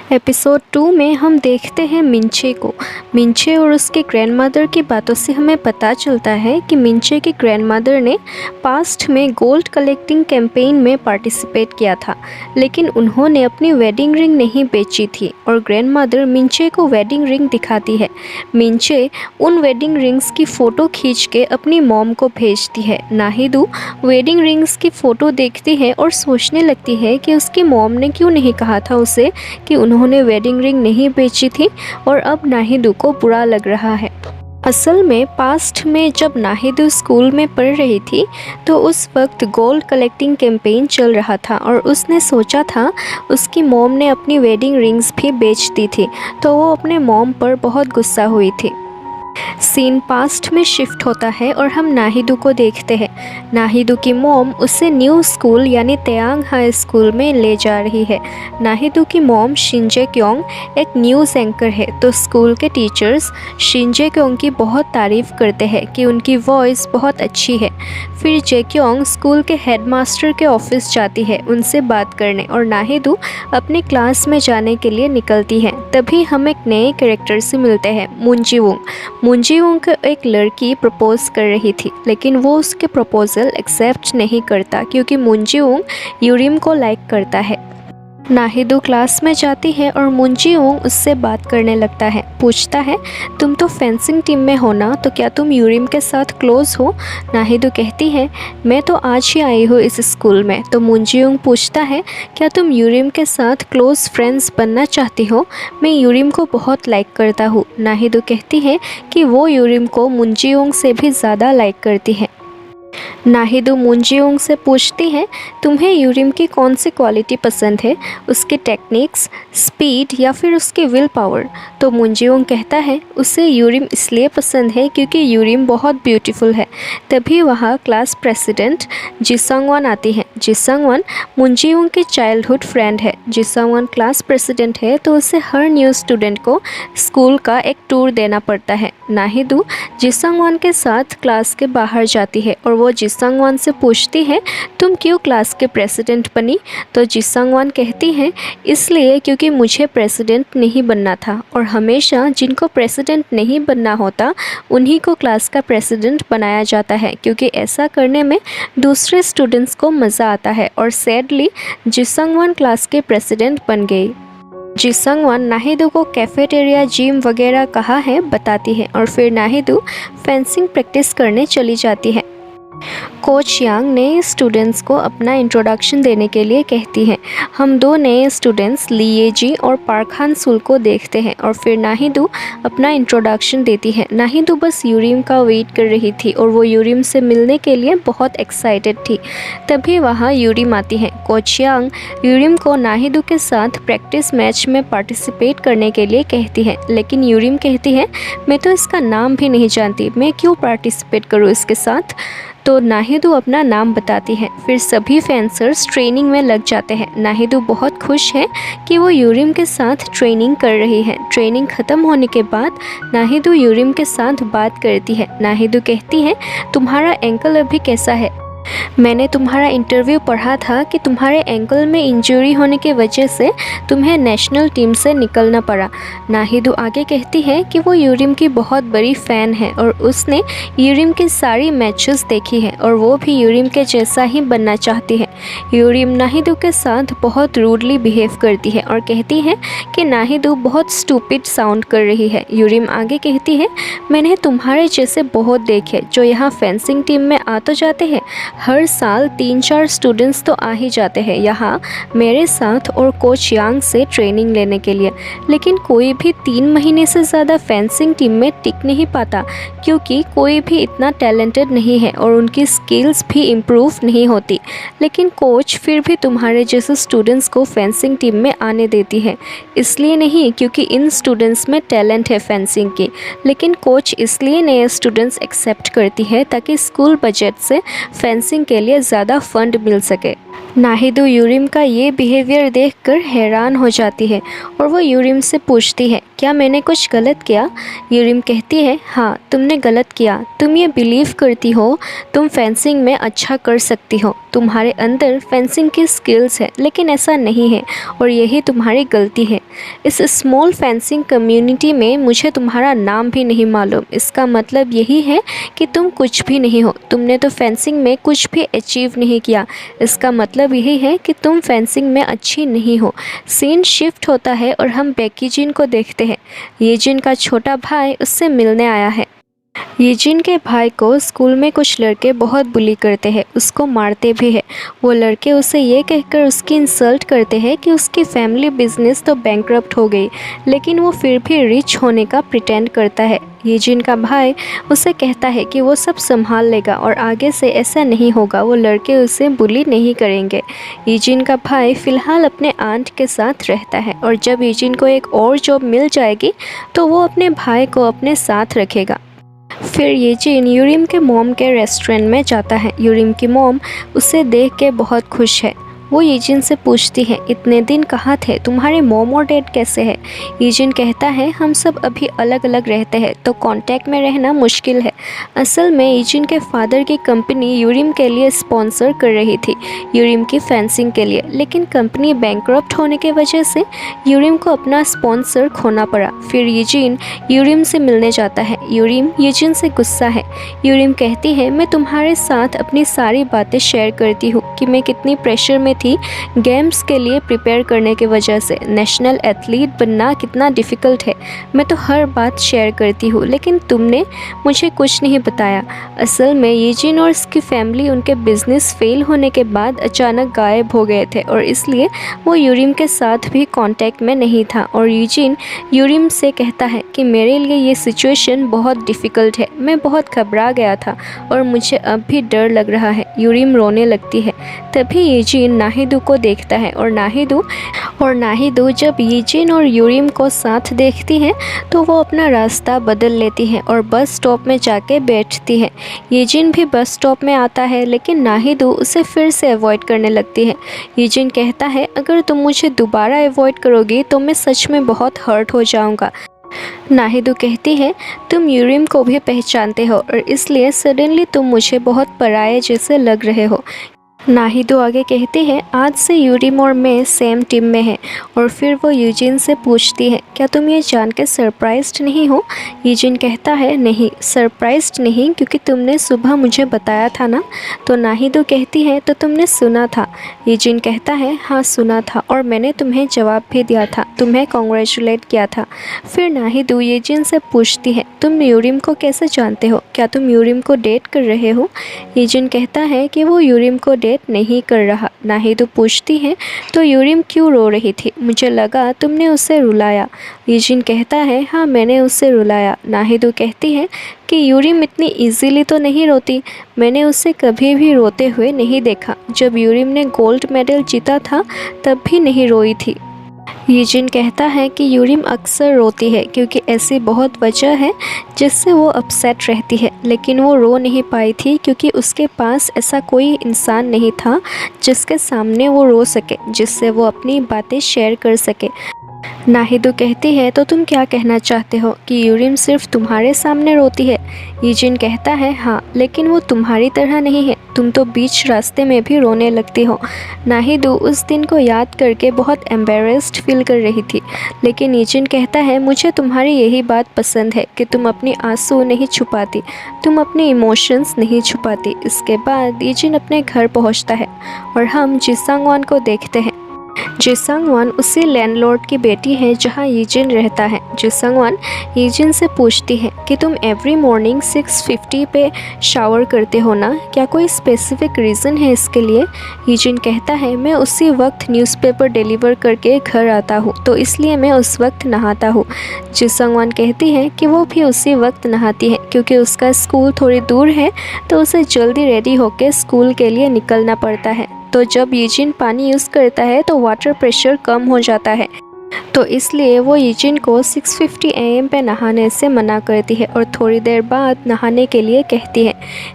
Episode 2 में हम देखते हैं मिंचे को। मिंचे और उसके ग्रैंडमदर की बातों से हमें पता चलता है कि मिंचे की ग्रैंडमदर ने पास्ट में गोल्ड कलेक्टिंग कैंपेन में पार्टिसिपेट किया था, लेकिन उन्होंने अपनी वेडिंग रिंग नहीं बेची थी और ग्रैंडमदर मिंचे को वेडिंग रिंग दिखाती है। मिंचे उन वेडिंग रिंग्स की फ़ोटो खींच के अपनी मॉम को भेजती है। नाहिदू वेडिंग रिंग्स की फ़ोटो देखती है और सोचने लगती है कि उसकी मॉम ने क्यों नहीं कहा था उसे कि उन्होंने वेडिंग रिंग नहीं बेची थी, और अब नाहिदू को बुरा लग रहा है। असल में पास्ट में जब नाहिदू स्कूल में पढ़ रही थी तो उस वक्त गोल्ड कलेक्टिंग कैंपेन चल रहा था और उसने सोचा था उसकी मॉम ने अपनी वेडिंग रिंग्स भी बेच दी थी, तो वो अपने मॉम पर बहुत गुस्सा हुई थी। सीन पास्ट में शिफ्ट होता है और हम नाहिदू को देखते हैं। नाहिदू की मॉम उसे न्यू स्कूल यानी तयांग हाई स्कूल में ले जा रही है। नाहिदू की मॉम शिन जे क्योंग एक न्यूज़ एंकर है, तो स्कूल के टीचर्स शिन जे क्योंग की बहुत तारीफ़ करते हैं कि उनकी वॉइस बहुत अच्छी है। फिर जे क्योंग स्कूल के हेडमास्टर के ऑफिस जाती है उनसे बात करने, और नाहिदू अपने क्लास में जाने के लिए निकलती है। तभी हम एक नए कैरेक्टर से मिलते हैं, मुंजीवोंग को एक लड़की प्रपोज कर रही थी, लेकिन वो उसके प्रपोजल एक्सेप्ट नहीं करता क्योंकि मुंजीवोंग यूरिम को लाइक करता है। नाहिदू क्लास में जाती है और मुंजीवोंग उससे बात करने लगता है। पूछता है, तुम तो फेंसिंग टीम में हो ना, तो क्या तुम यूरिम के साथ क्लोज हो? नाहिदू कहती है, मैं तो आज ही आई हूँ इस स्कूल में। तो मुंजीवोंग पूछता है, क्या तुम यूरिम के साथ क्लोज फ्रेंड्स बनना चाहती हो? मैं यूरिम को बहुत लाइक करता हूँ। नाहिदू कहती है कि वो यूरिम को मुंजीवोंग से भी ज़्यादा लाइक करती है। नाहिदू मुंजीवोंग से पूछती है, तुम्हें यूरिम की कौन सी क्वालिटी पसंद है, उसके टेक्निक्स, स्पीड या फिर उसकी विल पावर? तो मुंजीवोंग कहता है, उसे यूरिम इसलिए पसंद है क्योंकि यूरिम बहुत ब्यूटीफुल है। तभी वहाँ क्लास प्रेसिडेंट जिसंगवन आती है। जिसंगवन मुंजीवोंग की चाइल्डहुड फ्रेंड है। जिसंगवन क्लास प्रेसिडेंट है तो उसे हर न्यू स्टूडेंट को स्कूल का एक टूर देना पड़ता है। नाहिदू जिसंगवन के साथ क्लास के बाहर जाती है और वो जिसंगवन से पूछती है, तुम क्यों क्लास के प्रेसिडेंट बनी? तो जिसंगवन कहती है, इसलिए क्योंकि मुझे प्रेसिडेंट नहीं बनना था, और हमेशा जिनको प्रेसिडेंट नहीं बनना होता उन्हीं को क्लास का प्रेसिडेंट बनाया जाता है, क्योंकि ऐसा करने में दूसरे स्टूडेंट्स को मज़ा आता है। और सैडली जिसंगवन क्लास के प्रेसिडेंट बन गई। जिसंगवन नाहिदू को कैफेटेरिया, जिम वगैरह कहाँ है बताती है, और फिर नाहिदू फेंसिंग प्रैक्टिस करने चली जाती है। कोच यांग नए स्टूडेंट्स को अपना इंट्रोडक्शन देने के लिए कहती है। हम दो नए स्टूडेंट्स लीएजी और पार्क हान सुल को देखते हैं और फिर नाहिदू अपना इंट्रोडक्शन देती है। नाहिदू बस यूरिम का वेट कर रही थी और वो यूरिम से मिलने के लिए बहुत एक्साइटेड थी। तभी वहाँ यूरिम आती है। कोच यांग यूरिम को नाहिदू के साथ प्रैक्टिस मैच में पार्टिसिपेट करने के लिए कहती है, लेकिन यूरिम कहती है, मैं तो इसका नाम भी नहीं जानती, मैं क्यों पार्टिसिपेट करूँ इसके साथ? तो नाहिदू अपना नाम बताती है। फिर सभी फेंसर्स ट्रेनिंग में लग जाते हैं। नाहिदू बहुत खुश है कि वो यूरिम के साथ ट्रेनिंग कर रही है। ट्रेनिंग ख़त्म होने के बाद नाहिदू यूरिम के साथ बात करती है। नाहिदू कहती है, तुम्हारा एंकल अभी कैसा है? मैंने तुम्हारा इंटरव्यू पढ़ा था कि तुम्हारे एंकल में इंजरी होने की वजह से तुम्हें नेशनल टीम से निकलना पड़ा। नाहिदू आगे कहती है कि वो यूरिम की बहुत बड़ी फ़ैन है और उसने यूरिम की सारी मैचेस देखी है और वो भी यूरिम के जैसा ही बनना चाहती है। यूरिम नाहिदू के साथ बहुत रूडली बिहेव करती है और कहती है कि नाहिदू बहुत स्टूपिड साउंड कर रही है। यूरिम आगे कहती है, मैंने तुम्हारे जैसे बहुत देखे जो यहाँ फेंसिंग टीम में आ तो जाते हैं, हर साल 3-4 स्टूडेंट्स तो आ ही जाते हैं यहाँ मेरे साथ और कोच यांग से ट्रेनिंग लेने के लिए, लेकिन कोई भी 3 महीने से ज़्यादा फेंसिंग टीम में टिक नहीं पाता क्योंकि कोई भी इतना टैलेंटेड नहीं है और उनकी स्किल्स भी इम्प्रूव नहीं होती। लेकिन कोच फिर भी तुम्हारे जैसे स्टूडेंट्स को फेंसिंग टीम में आने देती है, इसलिए नहीं क्योंकि इन स्टूडेंट्स में टैलेंट है फेंसिंग की, लेकिन कोच इसलिए नए स्टूडेंट्स एक्सेप्ट करती है ताकि स्कूल बजट से फेंसिंग के लिए ज़्यादा फंड मिल सके। नाहिदो यूरिम का ये बिहेवियर देखकर हैरान हो जाती है और वो यूरिम से पूछती है, क्या मैंने कुछ गलत किया? यूरिम कहती है, हाँ तुमने गलत किया। तुम ये बिलीव करती हो तुम फेंसिंग में अच्छा कर सकती हो, तुम्हारे अंदर फेंसिंग की स्किल्स है, लेकिन ऐसा नहीं है और यही तुम्हारी गलती है। इस स्मॉल फेंसिंग कम्युनिटी में मुझे तुम्हारा नाम भी नहीं मालूम। इसका मतलब यही है कि तुम कुछ भी नहीं हो। तुमने तो फेंसिंग में कुछ भी अचीव नहीं किया। इसका मतलब यही है कि तुम फेंसिंग में अच्छी नहीं हो। सीन शिफ्ट होता है और हम बेकी जिन को देखते हैं। ये जिन का छोटा भाई उससे मिलने आया है। येजिन के भाई को स्कूल में कुछ लड़के बहुत बुली करते हैं, उसको मारते भी हैं। वो लड़के उसे ये कहकर उसकी इंसल्ट करते हैं कि उसकी फैमिली बिजनेस तो बैंकरप्ट हो गई, लेकिन वो फिर भी रिच होने का प्रिटेंड करता है। येजिन का भाई उसे कहता है कि वो सब संभाल लेगा और आगे से ऐसा नहीं होगा, वो लड़के उसे बुली नहीं करेंगे। येजिन का भाई फ़िलहाल अपने आंट के साथ रहता है और जब येजिन को एक और जॉब मिल जाएगी तो वो अपने भाई को अपने साथ रखेगा। फिर येजिन यूरिम के मॉम के रेस्टोरेंट में जाता है। यूरिम की मॉम उसे देख के बहुत खुश है। वो येजिन से पूछती है, इतने दिन कहाँ थे? तुम्हारे मॉम और डैड कैसे हैं? येजिन कहता है, हम सब अभी अलग अलग रहते हैं तो कांटेक्ट में रहना मुश्किल है। असल में येजिन के फादर की कंपनी यूरिम के लिए स्पॉन्सर कर रही थी, यूरिम की फेंसिंग के लिए, लेकिन कंपनी बैंकरप्ट होने की वजह से यूरिम को अपना स्पॉन्सर खोना पड़ा। फिर येजिन यूरिम से मिलने जाता है। यूरिम येजिन से गुस्सा है। यूरिम कहती है, मैं तुम्हारे साथ अपनी सारी बातें शेयर करती हूँ कि मैं कितनी प्रेशर में थी गेम्स के लिए प्रिपेयर करने की वजह से। नेशनल एथलीट बनना कितना डिफ़िकल्ट है, मैं तो हर बात शेयर करती हूँ, लेकिन तुमने मुझे कुछ नहीं बताया। असल में येजिन और उसकी फैमिली उनके बिजनेस फेल होने के बाद अचानक गायब हो गए थे और इसलिए वो यूरिम के साथ भी कांटेक्ट में नहीं था। और येजिन यूरिम से कहता है कि मेरे लिए ये सिचुएशन बहुत डिफ़िकल्ट है, मैं बहुत घबरा गया था और मुझे अब भी डर लग रहा है। यूरिम रोने लगती है। तभी येजिन नाहिदो को देखता है और नाहिदो जब येजिन और यूरिम को साथ देखती है तो वो अपना रास्ता बदल लेती है और बस स्टॉप में जाके बैठती है। येजिन भी बस स्टॉप में आता है, लेकिन नाहिदो उसे फिर से अवॉइड करने लगती है। येजिन कहता है, अगर तुम मुझे दोबारा अवॉइड करोगी तो मैं सच में बहुत हर्ट हो जाऊंगा। नाहिदो कहती है, तुम यूरिम को भी पहचानते हो और इसलिए सडनली तुम मुझे बहुत पराये जैसे लग रहे हो। नाहिदो आगे कहती है, आज से यूरिम और मैं सेम टीम में हैं। और फिर वो येजिन से पूछती है, क्या तुम ये जान के सरप्राइज्ड नहीं हो? येजिन कहता है, नहीं सरप्राइज्ड नहीं, क्योंकि तुमने सुबह मुझे बताया था ना। तो नाहिदो कहती है, तो तुमने सुना था? येजिन कहता है, हाँ सुना था और मैंने तुम्हें जवाब भी दिया था, तुम्हें कॉन्ग्रेचुलेट किया था। फिर नाहिदो येजिन से पूछती है, तुम यूरिम को कैसे जानते हो? क्या तुम यूरिम को डेट कर रहे हो? येजिन कहता है कि वो यूरिम को डेट नहीं कर रहा। नाहिदो पूछती है, तो यूरिम क्यों रो रही थी? मुझे लगा तुमने उसे रुलाया। येजिन कहता है, हाँ मैंने उसे रुलाया। नाहिदो कहती है कि यूरिम इतनी इजीली तो नहीं रोती, मैंने उसे कभी भी रोते हुए नहीं देखा। जब यूरिम ने गोल्ड मेडल जीता था तब भी नहीं रोई थी। येजिन कहता है कि यूरिम अक्सर रोती है क्योंकि ऐसी बहुत वजह है जिससे वो अपसेट रहती है, लेकिन वो रो नहीं पाई थी क्योंकि उसके पास ऐसा कोई इंसान नहीं था जिसके सामने वो रो सके, जिससे वो अपनी बातें शेयर कर सके। नाहिदो कहती है, तो तुम क्या कहना चाहते हो कि यूरिम सिर्फ तुम्हारे सामने रोती है? येजिन कहता है, हाँ लेकिन वो तुम्हारी तरह नहीं है, तुम तो बीच रास्ते में भी रोने लगती हो। नाहिदो उस दिन को याद करके बहुत एम्बेरेस्ड फील कर रही थी, लेकिन येजिन कहता है, मुझे तुम्हारी यही बात पसंद है कि तुम अपनी आंसू नहीं छुपाती, तुम अपने इमोशंस नहीं छुपाती। इसके बाद येजिन अपने घर पहुंचता है और हम जिसंगवान को देखते हैं। जिसंगवान उसी लैंडलॉर्ड की बेटी है जहां येजिन रहता है। जिसंगवान येजिन से पूछती है कि तुम एवरी मॉर्निंग 6:50 पे शावर करते हो ना, क्या कोई स्पेसिफिक रीज़न है इसके लिए? येजिन कहता है, मैं उसी वक्त न्यूज़पेपर डिलीवर करके घर आता हूँ तो इसलिए मैं उस वक्त नहाता हूँ। जिसंगवान कहती है कि वो भी उसी वक्त नहाती है क्योंकि उसका स्कूल थोड़ी दूर है तो उसे जल्दी रेडी होकर स्कूल के लिए निकलना पड़ता है। तो जब येजिन पानी यूज़ करता है तो वाटर प्रेशर कम हो जाता है। तो इसलिए वो यूजिन को 6:50 AM पे नहाने से मना करती है और थोड़ी देर बाद नहाने के लिए कहती है।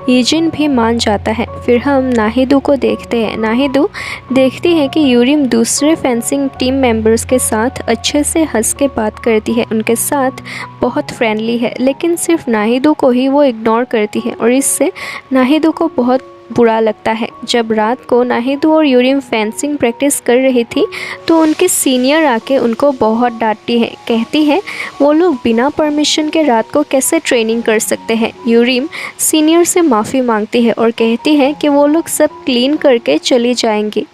यूजिन भी मान जाता है। फिर हम नाहिदो को देखते हैं। नाहिदो देखती है कि यूरिम दूसरे फेंसिंग टीम मेंबर्स के साथ अच्छे से हंस के बात करती है, उनके साथ बहुत फ्रेंडली है, लेकिन सिर्फ नाहिदो को ही वो इग्नोर करती है और इससे नाहिदो को बहुत बुरा लगता है। जब रात को नाहिदो और यूरिम फेंसिंग प्रैक्टिस कर रही थी तो उनके सीनियर आके उनको बहुत डांटती है। कहती है वो लोग बिना परमिशन के रात को कैसे ट्रेनिंग कर सकते हैं। यूरिम सीनियर से माफ़ी मांगती है और कहती है कि वो लोग सब क्लीन करके चली जाएंगी।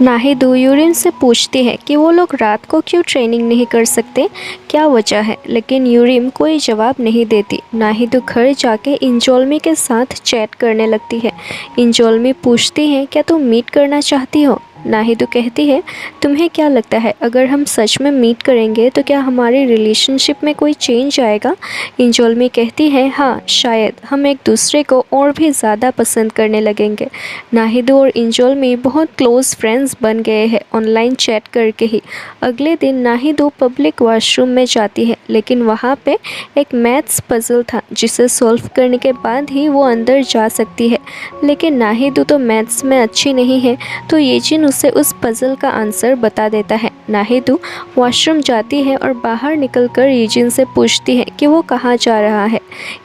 नाहिदो यूरिम से पूछती है कि वो लोग रात को क्यों ट्रेनिंग नहीं कर सकते, क्या वजह है, लेकिन यूरिम कोई जवाब नहीं देती। नाहिदो घर जाके इंजोल्मी के साथ चैट करने लगती है। इंजोल्मी पूछती है क्या तुम मीट करना चाहती हो। नाहिदो कहती है तुम्हें क्या लगता है अगर हम सच में मीट करेंगे तो क्या हमारी रिलेशनशिप में कोई चेंज आएगा। इंजोल्मी कहती है हाँ शायद, हम एक दूसरे को और भी ज़्यादा पसंद करने लगेंगे। नाहिदो और इंजोल्मी बहुत क्लोज़ फ्रेंड्स बन गए हैं ऑनलाइन चैट करके ही। अगले दिन नाहिदो पब्लिक वॉशरूम में जाती है, लेकिन वहाँ पे एक मैथ्स पजल था जिसे सॉल्व करने के बाद ही वो अंदर जा सकती है। लेकिन नाहिदो तो मैथ्स में अच्छी नहीं है, तो येजिन उसे उस पजल का आंसर बता देता है। नाहिदो वॉशरूम जाती है और बाहर निकलकर येजिन से पूछती है कि वो कहाँ जा रहा है।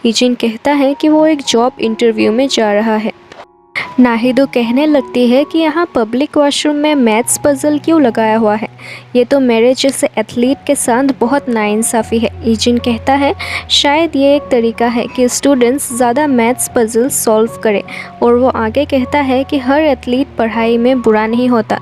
येजिन कहता है कि वो एक जॉब इंटरव्यू में जा रहा है। नाहिदो कहने लगती है कि यहाँ पब्लिक वॉशरूम में मैथ्स पजल क्यों लगाया हुआ है, ये तो मेरे जैसे एथलीट के साथ बहुत नाइंसाफ़ी है। येजिन कहता है शायद ये एक तरीका है कि स्टूडेंट्स ज़्यादा मैथ्स पजल सॉल्व करें, और वो आगे कहता है कि हर एथलीट पढ़ाई में बुरा नहीं होता।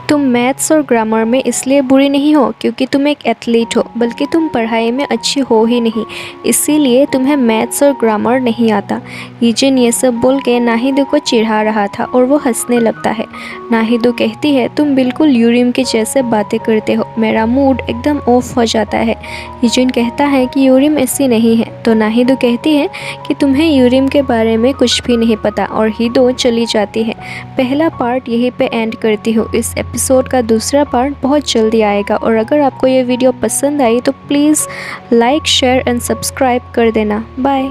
तुम मैथ्स और ग्रामर में इसलिए बुरी नहीं हो क्योंकि तुम एक एथलीट हो, बल्कि तुम पढ़ाई में अच्छी हो ही नहीं, इसीलिए तुम्हें मैथ्स और ग्रामर नहीं आता। येजिन ये सब बोल के नाहिदो को चिढ़ा रहा था और वो हंसने लगता है। नाहिदो कहती है तुम बिल्कुल यूरिम के जैसे बातें करते हो, मेरा मूड एकदम ऑफ हो जाता है। येजिन कहता है कि यूरिम ऐसी नहीं है, तो नाहिदो कहती है कि तुम्हें यूरिम के बारे में कुछ भी नहीं पता, और हिदो चली जाती है। पहला पार्ट यहीं पे एंड करती हूँ। इस एपिसोड का दूसरा पार्ट बहुत जल्दी आएगा, और अगर आपको ये वीडियो पसंद आई तो please like, share and subscribe कर देना। बाय।